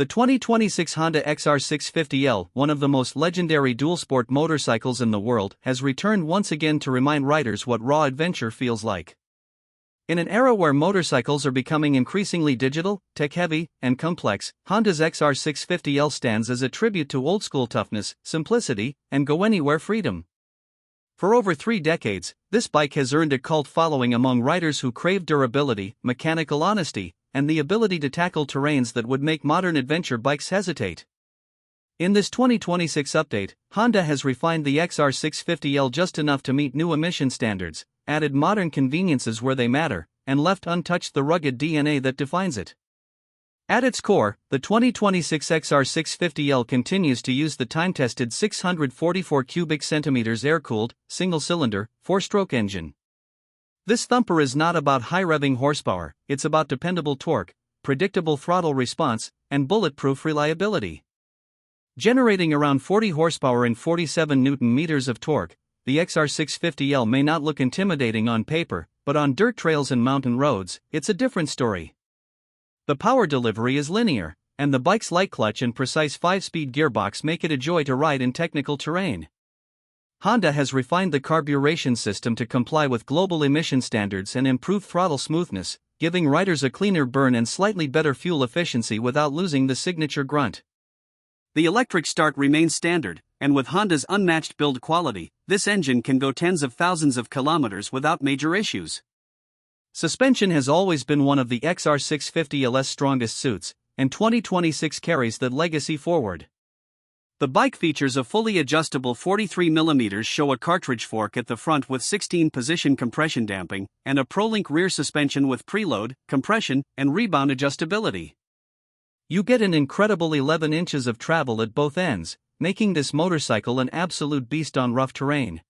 The 2026 Honda XR650L, one of the most legendary dual-sport motorcycles in the world, has returned once again to remind riders what raw adventure feels like. In an era where motorcycles are becoming increasingly digital, tech-heavy, and complex, Honda's XR650L stands as a tribute to old-school toughness, simplicity, and go-anywhere freedom. For over 3 decades, this bike has earned a cult following among riders who crave durability, mechanical honesty, and the ability to tackle terrains that would make modern adventure bikes hesitate. In this 2026 update, Honda has refined the XR650L just enough to meet new emission standards, added modern conveniences where they matter, and left untouched the rugged DNA that defines it. At its core, the 2026 XR650L continues to use the time-tested 644 cubic centimeters air-cooled, single-cylinder, 4-stroke engine. This thumper is not about high-revving horsepower, it's about dependable torque, predictable throttle response, and bulletproof reliability. Generating around 40 horsepower and 47 Nm of torque, the XR650L may not look intimidating on paper, but on dirt trails and mountain roads, it's a different story. The power delivery is linear, and the bike's light clutch and precise 5-speed gearbox make it a joy to ride in technical terrain. Honda has refined the carburation system to comply with global emission standards and improve throttle smoothness, giving riders a cleaner burn and slightly better fuel efficiency without losing the signature grunt. The electric start remains standard, and with Honda's unmatched build quality, this engine can go tens of thousands of kilometers without major issues. Suspension has always been one of the XR650L's strongest suits, and 2026 carries that legacy forward. The bike features a fully adjustable 43mm show a cartridge fork at the front with 16-position compression damping, and a ProLink rear suspension with preload, compression, and rebound adjustability. You get an incredible 11 inches of travel at both ends, making this motorcycle an absolute beast on rough terrain.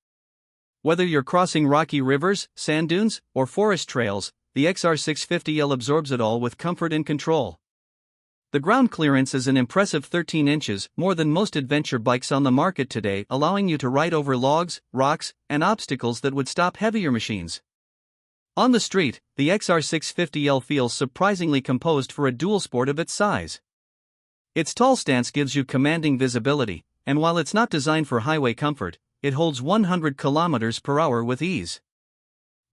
Whether you're crossing rocky rivers, sand dunes, or forest trails, the XR650L absorbs it all with comfort and control. The ground clearance is an impressive 13 inches, more than most adventure bikes on the market today, allowing you to ride over logs, rocks, and obstacles that would stop heavier machines. On the street, the XR650L feels surprisingly composed for a dual sport of its size. Its tall stance gives you commanding visibility, and while it's not designed for highway comfort, it holds 100 km/h with ease.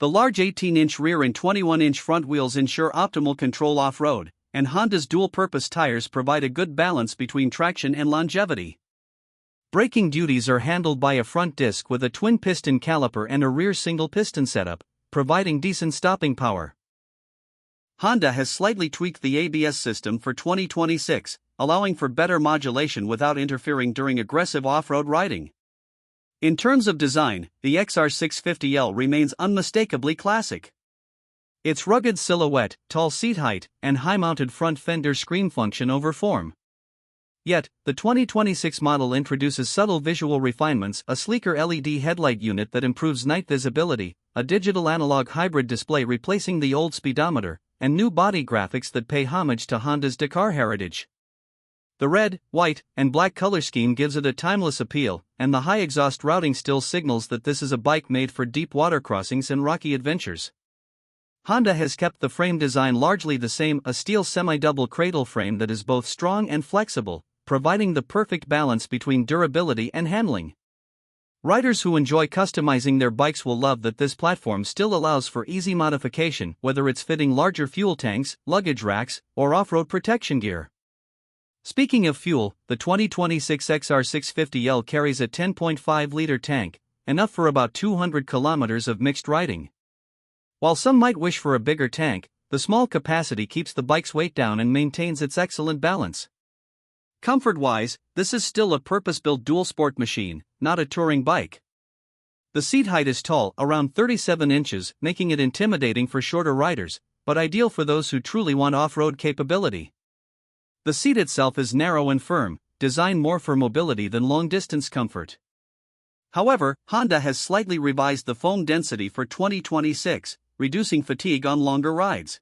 The large 18-inch rear and 21-inch front wheels ensure optimal control off-road, and Honda's dual-purpose tires provide a good balance between traction and longevity. Braking duties are handled by a front disc with a twin-piston caliper and a rear single-piston setup, providing decent stopping power. Honda has slightly tweaked the ABS system for 2026, allowing for better modulation without interfering during aggressive off-road riding. In terms of design, the XR650L remains unmistakably classic. Its rugged silhouette, tall seat height, and high-mounted front fender screen function over form. Yet, the 2026 model introduces subtle visual refinements: a sleeker LED headlight unit that improves night visibility, a digital-analog hybrid display replacing the old speedometer, and new body graphics that pay homage to Honda's Dakar heritage. The red, white, and black color scheme gives it a timeless appeal, and the high exhaust routing still signals that this is a bike made for deep water crossings and rocky adventures. Honda has kept the frame design largely the same: a steel semi-double cradle frame that is both strong and flexible, providing the perfect balance between durability and handling. Riders who enjoy customizing their bikes will love that this platform still allows for easy modification, whether it's fitting larger fuel tanks, luggage racks, or off-road protection gear. Speaking of fuel, the 2026 XR650L carries a 10.5-liter tank, enough for about 200 kilometers of mixed riding. While some might wish for a bigger tank, the small capacity keeps the bike's weight down and maintains its excellent balance. Comfort-wise, this is still a purpose-built dual-sport machine, not a touring bike. The seat height is tall, around 37 inches, making it intimidating for shorter riders, but ideal for those who truly want off-road capability. The seat itself is narrow and firm, designed more for mobility than long-distance comfort. However, Honda has slightly revised the foam density for 2026, reducing fatigue on longer rides.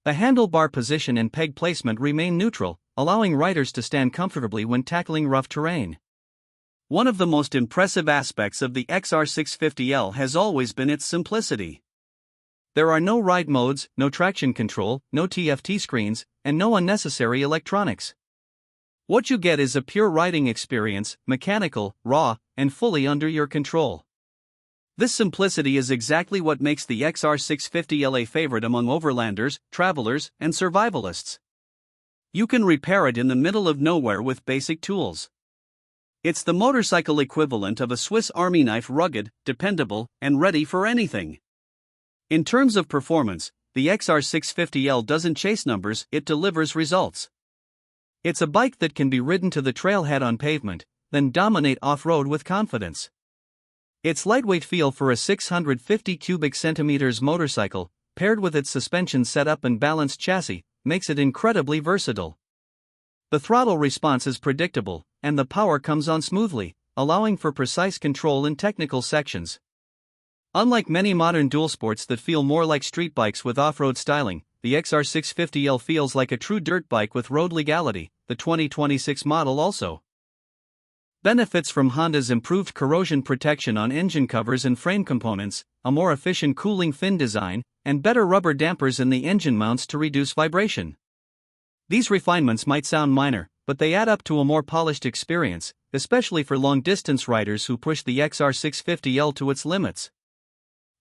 The handlebar position and peg placement remain neutral, allowing riders to stand comfortably when tackling rough terrain. One of the most impressive aspects of the XR650L has always been its simplicity. There are no ride modes, no traction control, no TFT screens, and no unnecessary electronics. What you get is a pure riding experience, mechanical, raw, and fully under your control. This simplicity is exactly what makes the XR650L a favorite among overlanders, travelers, and survivalists. You can repair it in the middle of nowhere with basic tools. It's the motorcycle equivalent of a Swiss Army knife, rugged, dependable, and ready for anything. In terms of performance, the XR650L doesn't chase numbers, it delivers results. It's a bike that can be ridden to the trailhead on pavement, then dominate off-road with confidence. Its lightweight feel for a 650 cubic centimeters motorcycle, paired with its suspension setup and balanced chassis, makes it incredibly versatile. The throttle response is predictable, and the power comes on smoothly, allowing for precise control in technical sections. Unlike many modern dual sports that feel more like street bikes with off-road styling, the XR650L feels like a true dirt bike with road legality. The 2026 model also benefits from Honda's improved corrosion protection on engine covers and frame components, a more efficient cooling fin design, and better rubber dampers in the engine mounts to reduce vibration. These refinements might sound minor, but they add up to a more polished experience, especially for long-distance riders who push the XR650L to its limits.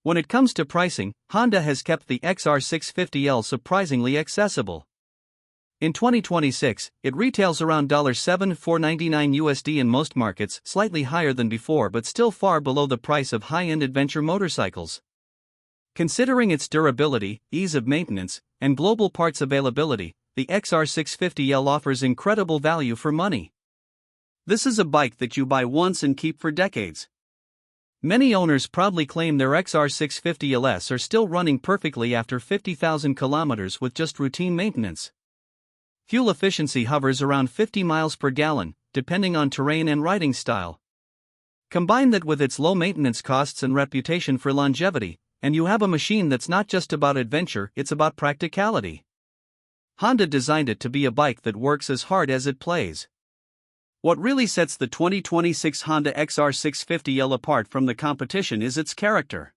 When it comes to pricing, Honda has kept the XR650L surprisingly accessible. In 2026, it retails around $7,499 USD in most markets, slightly higher than before but still far below the price of high-end adventure motorcycles. Considering its durability, ease of maintenance, and global parts availability, the XR650L offers incredible value for money. This is a bike that you buy once and keep for decades. Many owners proudly claim their XR650LS are still running perfectly after 50,000 kilometers with just routine maintenance. Fuel efficiency hovers around 50 miles per gallon, depending on terrain and riding style. Combine that with its low maintenance costs and reputation for longevity, and you have a machine that's not just about adventure, it's about practicality. Honda designed it to be a bike that works as hard as it plays. What really sets the 2026 Honda XR650L apart from the competition is its character.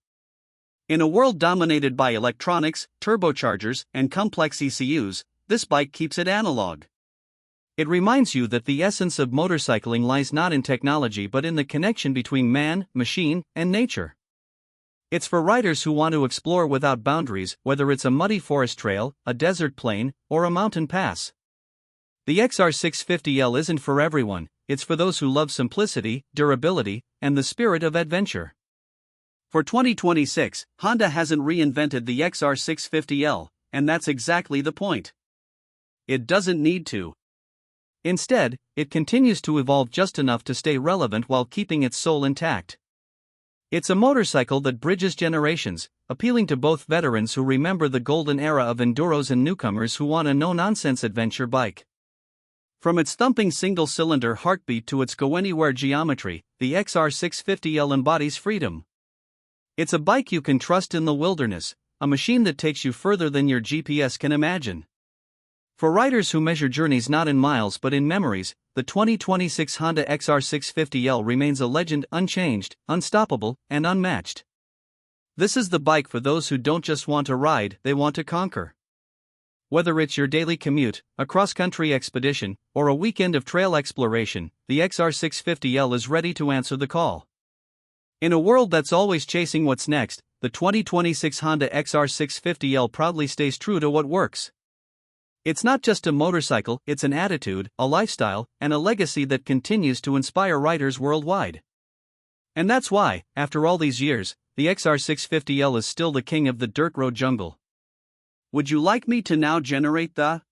In a world dominated by electronics, turbochargers, and complex ECUs, this bike keeps it analog. It reminds you that the essence of motorcycling lies not in technology but in the connection between man, machine, and nature. It's for riders who want to explore without boundaries, whether it's a muddy forest trail, a desert plain, or a mountain pass. The XR650L isn't for everyone, it's for those who love simplicity, durability, and the spirit of adventure. For 2026, Honda hasn't reinvented the XR650L, and that's exactly the point. It doesn't need to. Instead, it continues to evolve just enough to stay relevant while keeping its soul intact. It's a motorcycle that bridges generations, appealing to both veterans who remember the golden era of enduros and newcomers who want a no-nonsense adventure bike. From its thumping single-cylinder heartbeat to its go-anywhere geometry, the XR650L embodies freedom. It's a bike you can trust in the wilderness, a machine that takes you further than your GPS can imagine. For riders who measure journeys not in miles but in memories, the 2026 Honda XR650L remains a legend, unchanged, unstoppable, and unmatched. This is the bike for those who don't just want to ride, they want to conquer. Whether it's your daily commute, a cross-country expedition, or a weekend of trail exploration, the XR650L is ready to answer the call. In a world that's always chasing what's next, the 2026 Honda XR650L proudly stays true to what works. It's not just a motorcycle, it's an attitude, a lifestyle, and a legacy that continues to inspire riders worldwide. And that's why, after all these years, the XR650L is still the king of the dirt road jungle. Would you like me to now generate the